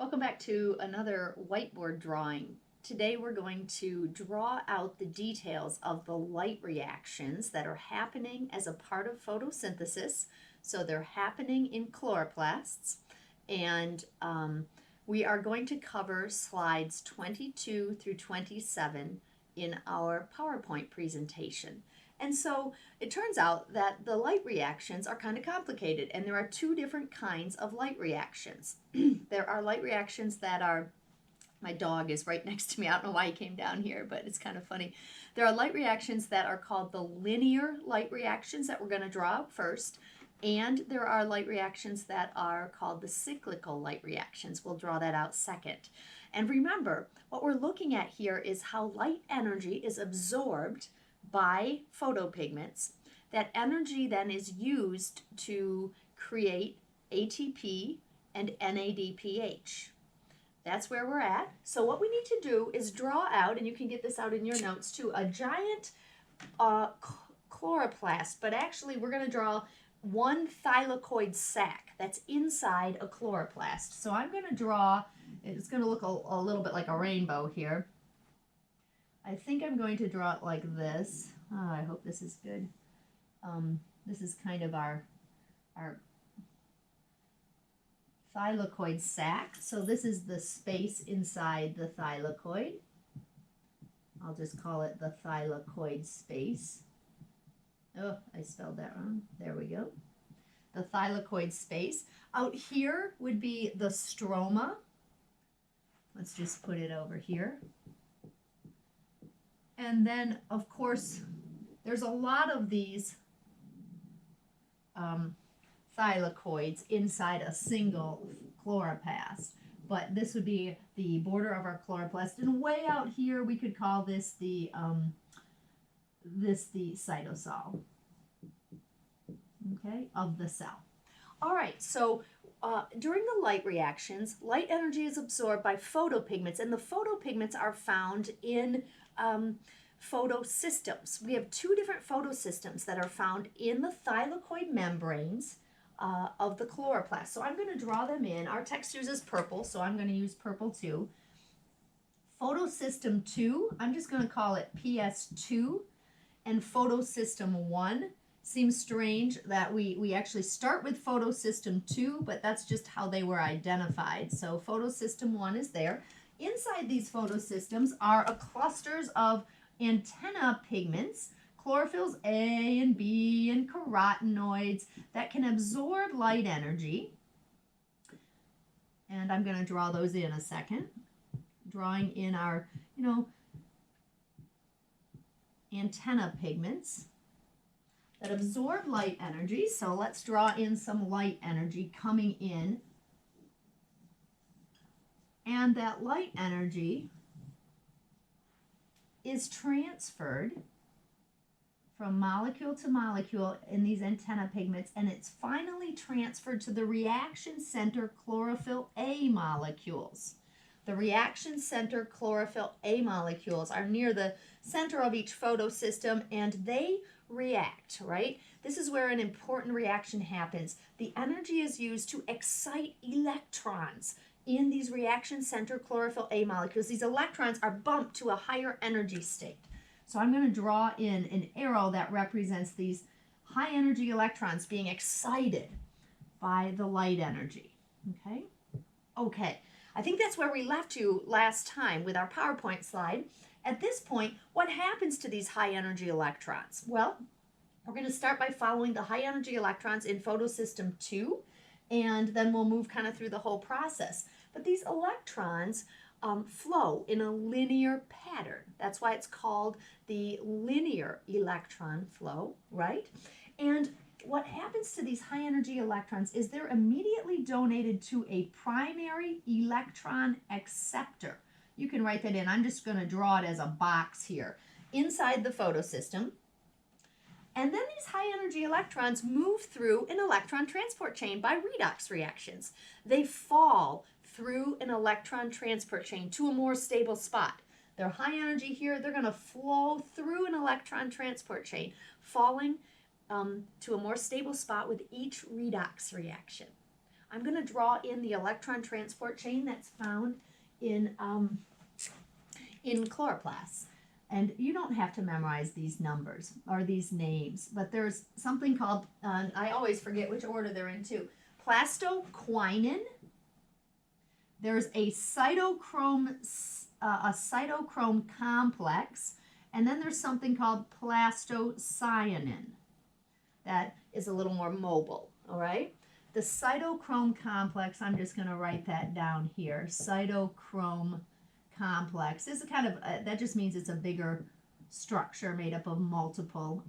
Welcome back to another whiteboard drawing. Today we're going to draw out the details of the light reactions that are happening as a part of photosynthesis. So they're happening in chloroplasts, and we are going to cover slides 22 through 27 in our PowerPoint presentation. And so it turns out that the light reactions are kind of complicated, and there are two different kinds of light reactions. There are light reactions that are, my dog is right next to me. I don't know why he came down here, but it's kind of funny. There are light reactions that are called the linear light reactions that we're going to draw out first. And there are light reactions that are called the cyclical light reactions. We'll draw that out second. And remember, what we're looking at here is how light energy is absorbed by photopigments. That energy then is used to create ATP and NADPH. That's where we're at. So what we need to do is draw out, and you can get this out in your notes too, a giant chloroplast, but actually we're going to draw one thylakoid sac that's inside a chloroplast. So I'm going to draw, it's going to look a little bit like a rainbow here. I think I'm going to draw it like this. Oh, I hope this is good. This is kind of our thylakoid sac. So this is the space inside the thylakoid. I'll just call it the thylakoid space. Oh, I spelled that wrong. There we go. The thylakoid space. Out here would be the stroma. Let's just put it over here. And then, of course, there's a lot of these thylakoids inside a single chloroplast. But this would be the border of our chloroplast. And way out here, we could call this the cytosol, okay, of the cell. All right, so during the light reactions, light energy is absorbed by photopigments, and the photopigments are found in photosystems. We have two different photosystems that are found in the thylakoid membranes of the chloroplast. So I'm going to draw them in. Our text uses purple, so I'm going to use purple too. Photosystem 2, I'm just going to call it PS2, and photosystem 1. Seems strange that we actually start with photosystem 2, but that's just how they were identified. So photosystem 1 is there. Inside these photosystems are clusters of antenna pigments, chlorophylls A and B and carotenoids that can absorb light energy. And I'm going to draw those in a second. Drawing in our, antenna pigments that absorb light energy. So let's draw in some light energy coming in. And that light energy is transferred from molecule to molecule in these antenna pigments, and it's finally transferred to the reaction center chlorophyll A molecules. The reaction center chlorophyll A molecules are near the center of each photosystem, and they react, right? This is where an important reaction happens. The energy is used to excite electrons in these reaction center chlorophyll A molecules. These electrons are bumped to a higher energy state. So I'm going to draw in an arrow that represents these high energy electrons being excited by the light energy. Okay? Okay. I think that's where we left you last time with our PowerPoint slide. At this point, what happens to these high energy electrons? Well, we're going to start by following the high energy electrons in photosystem 2, and then we'll move kind of through the whole process. But these electrons flow in a linear pattern. That's why it's called the linear electron flow, right? And what happens to these high energy electrons is they're immediately donated to a primary electron acceptor. You can write that in. I'm just going to draw it as a box here inside the photosystem. And then these high energy electrons move through an electron transport chain by redox reactions. They fall through an electron transport chain to a more stable spot. They're high energy here. They're going to flow through an electron transport chain, falling to a more stable spot with each redox reaction. I'm going to draw in the electron transport chain that's found in chloroplasts. And you don't have to memorize these numbers or these names, but there's something called, I always forget which order they're in too, plastoquinin. There's a cytochrome complex, and then there's something called plastocyanin that is a little more mobile, all right? The cytochrome complex, I'm just going to write that down here. Cytochrome complex is a kind of, that just means it's a bigger structure made up of multiple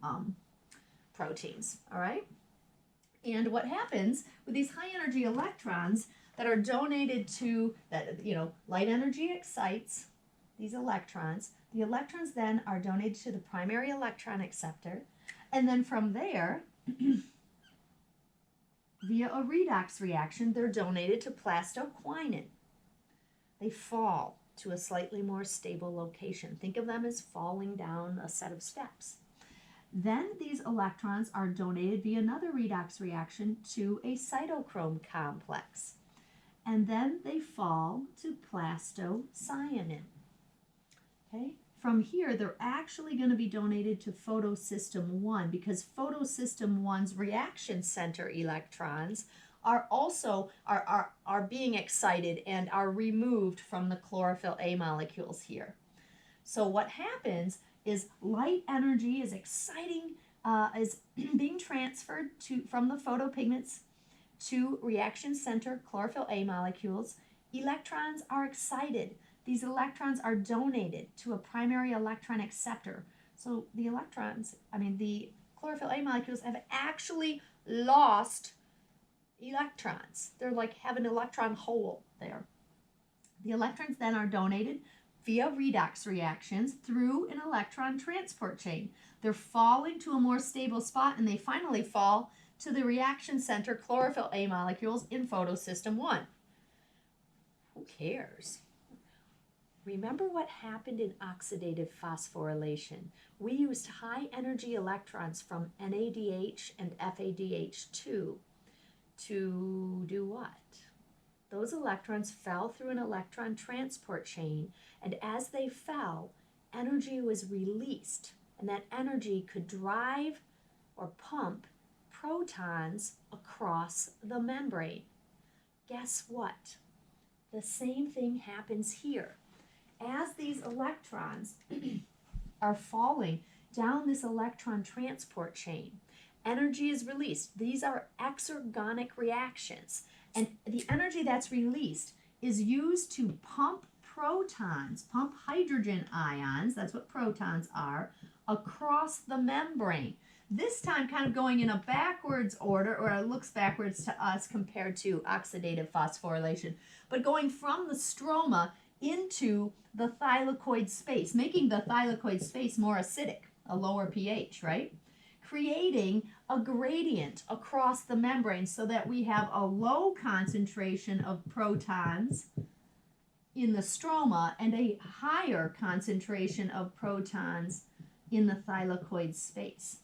proteins, all right? And what happens with these high energy electrons that are donated to, that, light energy excites these electrons. The electrons then are donated to the primary electron acceptor. And then from there, via a redox reaction, they're donated to plastoquinin. They fall to a slightly more stable location. Think of them as falling down a set of steps. Then these electrons are donated via another redox reaction to a cytochrome complex. And then they fall to plastocyanin. Okay? From here, they're actually going to be donated to photosystem 1 because photosystem 1's reaction center electrons are also are being excited and are removed from the chlorophyll A molecules here. So what happens is light energy is exciting, is being transferred from the photopigments to reaction center chlorophyll A molecules. Electrons are excited. These electrons are donated to a primary electron acceptor. So the chlorophyll A molecules have actually lost electrons. They're like have an electron hole there. The electrons then are donated via redox reactions through an electron transport chain. They're falling to a more stable spot, and they finally fall to the reaction center chlorophyll A molecules in photosystem 1. Who cares? Remember what happened in oxidative phosphorylation. We used high energy electrons from NADH and FADH2 to do what? Those electrons fell through an electron transport chain, and as they fell, energy was released, and that energy could drive or pump protons across the membrane. Guess what? The same thing happens here. As these electrons are falling down this electron transport chain, energy is released. These are exergonic reactions. And the energy that's released is used to pump protons, pump hydrogen ions, that's what protons are, across the membrane. This time kind of going in a backwards order, or it looks backwards to us compared to oxidative phosphorylation, but going from the stroma into the thylakoid space, making the thylakoid space more acidic, a lower pH, right? Creating a gradient across the membrane so that we have a low concentration of protons in the stroma and a higher concentration of protons in the thylakoid space.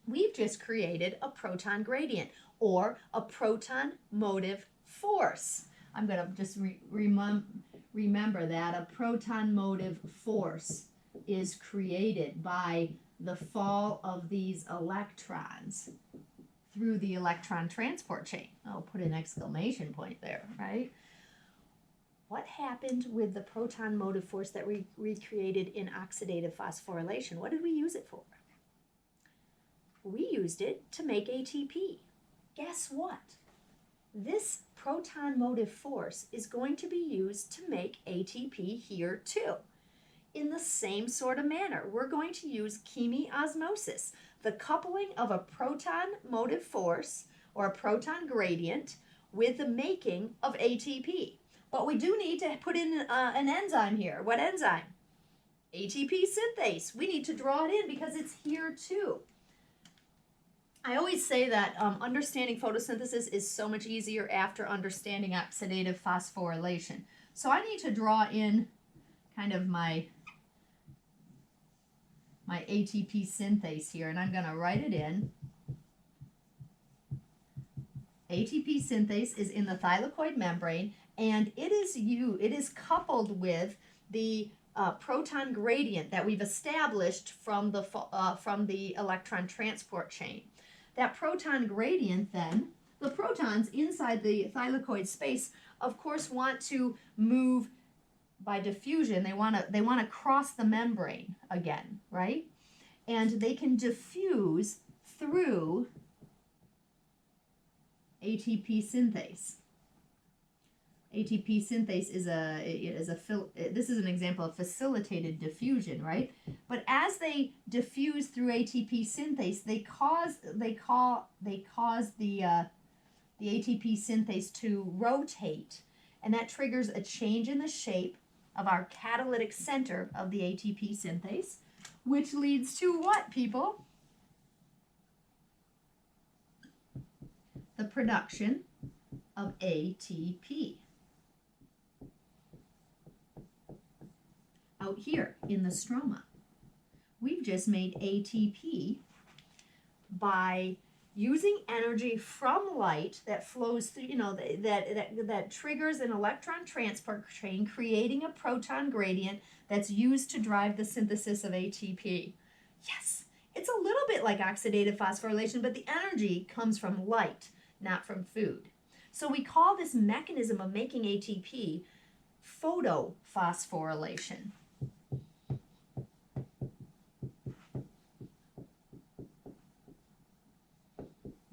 We've just created a proton gradient, or a proton motive force. I'm going to just remember that a proton motive force is created by the fall of these electrons through the electron transport chain. I'll put an exclamation point there, right? What happened with the proton motive force that we recreated in oxidative phosphorylation? What did we use it for? We used it to make ATP. Guess what? This proton motive force is going to be used to make ATP here too. In the same sort of manner, we're going to use chemiosmosis, the coupling of a proton motive force or a proton gradient with the making of ATP. But we do need to put in an enzyme here. What enzyme? ATP synthase. We need to draw it in because it's here too. I always say that understanding photosynthesis is so much easier after understanding oxidative phosphorylation. So I need to draw in kind of my ATP synthase here, and I'm going to write it in ATP synthase is in the thylakoid membrane, and it is coupled with the proton gradient that we've established from the electron transport chain. That proton gradient, then, the protons inside the thylakoid space, of course, want to move by diffusion. They want to cross the membrane again, right? And they can diffuse through ATP synthase. ATP synthase this is an example of facilitated diffusion, right? But as they diffuse through ATP synthase, they cause the ATP synthase to rotate, and that triggers a change in the shape of our catalytic center of the ATP synthase, which leads to what, people? The production of ATP. Out here in the stroma, we've just made ATP by using energy from light that flows through, that triggers an electron transport chain, creating a proton gradient that's used to drive the synthesis of ATP. Yes, it's a little bit like oxidative phosphorylation, but the energy comes from light, not from food. So we call this mechanism of making ATP photophosphorylation.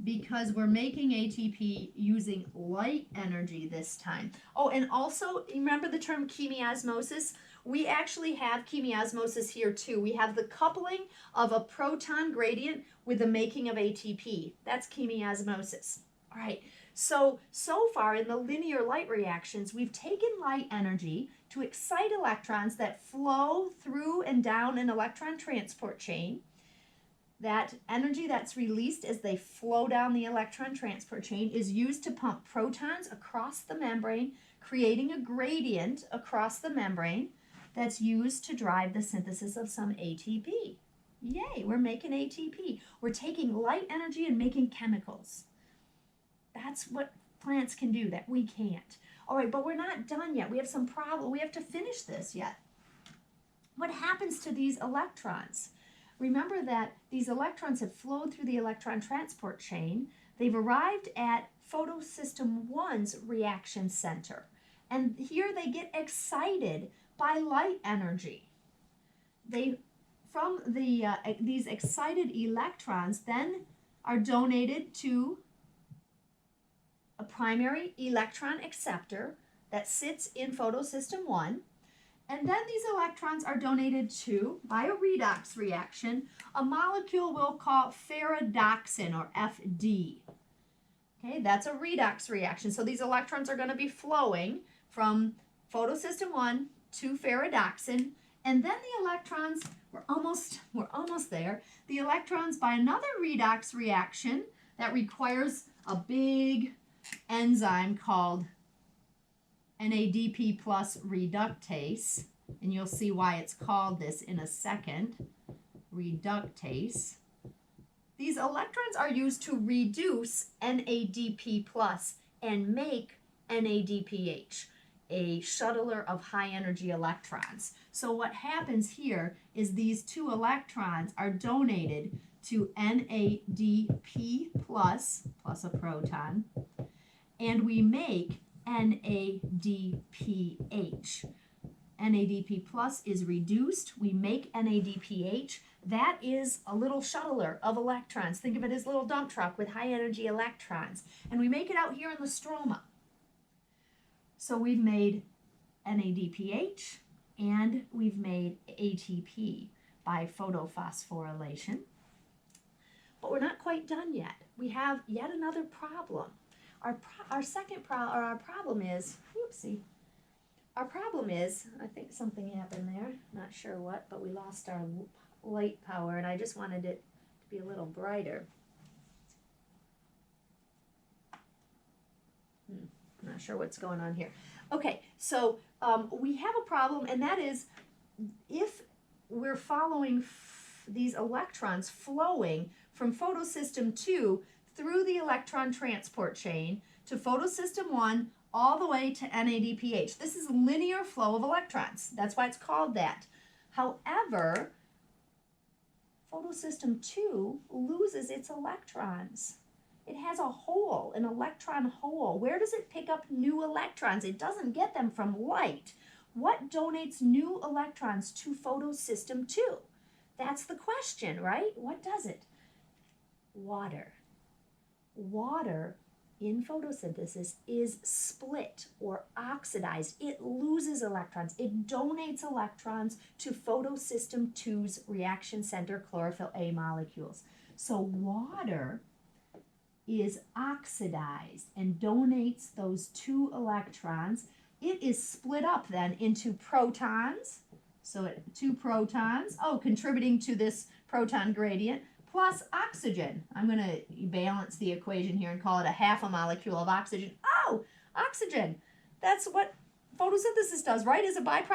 Because we're making ATP using light energy this time. Oh, and also, remember the term chemiosmosis? We actually have chemiosmosis here too. We have the coupling of a proton gradient with the making of ATP. That's chemiosmosis. All right, so far in the linear light reactions, we've taken light energy to excite electrons that flow through and down an electron transport chain. That energy that's released as they flow down the electron transport chain is used to pump protons across the membrane, creating a gradient across the membrane that's used to drive the synthesis of some ATP. Yay, we're making ATP. We're taking light energy and making chemicals. That's what plants can do that we can't. All right, but we're not done yet. We have some problem. We have to finish this yet. What happens to these electrons? Remember that these electrons have flowed through the electron transport chain. They've arrived at photosystem 1's reaction center. And here they get excited by light energy. These excited electrons then are donated to a primary electron acceptor that sits in photosystem 1. And then these electrons are donated to, by a redox reaction, a molecule we'll call ferredoxin, or FD. Okay, that's a redox reaction. So these electrons are going to be flowing from photosystem 1 to ferredoxin. And then the electrons, we're almost there. The electrons, by another redox reaction that requires a big enzyme called NADP plus reductase, and you'll see why it's called this in a second, reductase. These electrons are used to reduce NADP plus and make NADPH, a shuttler of high energy electrons. So what happens here is these two electrons are donated to NADP plus a proton, and we make NADPH. NADP plus is reduced. We make NADPH. That is a little shuttler of electrons. Think of it as a little dump truck with high energy electrons. And we make it out here in the stroma. So we've made NADPH and we've made ATP by photophosphorylation. But we're not quite done yet. We have yet another problem. Our second problem is, whoopsie. Our problem is, I think something happened there. Not sure what, but we lost our light power, and I just wanted it to be a little brighter. Not sure what's going on here. Okay, so we have a problem, and that is if we're following these electrons flowing from photosystem 2 through the electron transport chain to photosystem 1 all the way to NADPH. This is linear flow of electrons. That's why it's called that. However, photosystem 2 loses its electrons. It has a hole, an electron hole. Where does it pick up new electrons? It doesn't get them from light. What donates new electrons to photosystem 2? That's the question, right? What does it? Water. Water in photosynthesis is split or oxidized. It loses electrons. It donates electrons to photosystem 2's reaction center chlorophyll A molecules. So water is oxidized and donates those 2 electrons. It is split up then into protons. So 2 protons, contributing to this proton gradient, plus oxygen. I'm going to balance the equation here and call it a half a molecule of oxygen. Oh, oxygen. That's what photosynthesis does, right? As a byproduct